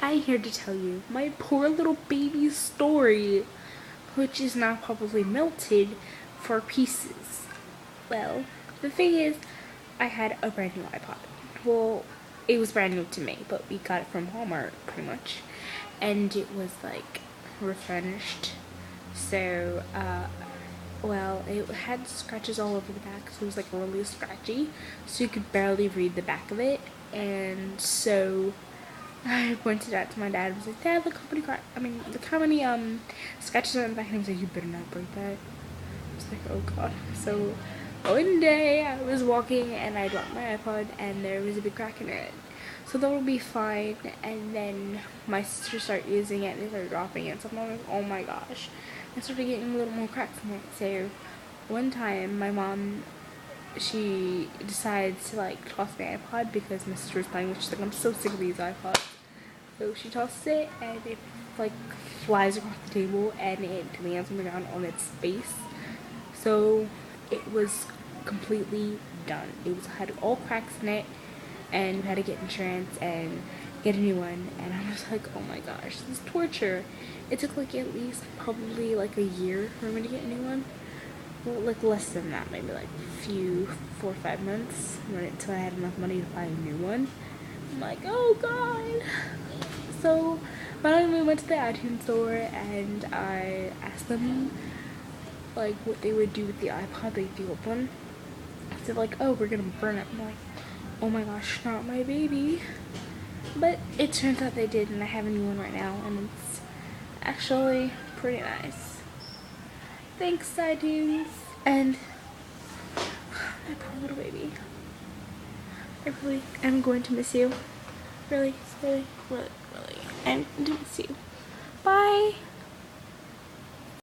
I'm here to tell you my poor little baby's story, which is now probably melted for pieces. Well, the thing is, I had a brand new iPod. Well, it was brand new to me, but we got it from Walmart pretty much, and it was like refurnished. So, well, it had scratches all over the back, so it was like really scratchy, so you could barely read the back of it. And so I pointed out to my dad. I was like, Dad, look how many scratches are on the back. And he was like, you better not break that. I was like, oh god. So one day I was walking and I dropped my iPod and there was a big crack in it. So that would be fine. And then my sister started using it and they started dropping it. So I'm like, oh my gosh. I started getting a little more cracks in it. So one time my mom, she decides to like toss my iPod because my sister was playing with. She's like, I'm so sick of these iPods. So she tosses it and it like flies across the table and it lands on the ground on its face. So it was completely done. It had all cracks in it and we had to get insurance and get a new one. And I was like, oh my gosh, this is torture. It took like at least probably like a year for me to get a new one. Well, like less than that, maybe like a few 4 or 5 months until I had enough money to buy a new one. I'm like, oh god. So finally we went to the iTunes store and I asked them like what they would do with the iPod, like the old one. They're like, oh, we're gonna burn it. I'm like, oh my gosh, not my baby. But it turns out they did, and I have a new one right now, and it's actually pretty nice. Thanks, iTunes. And my poor little baby. I really am going to miss you. Really, really, really, really. I'm going to miss you. Bye.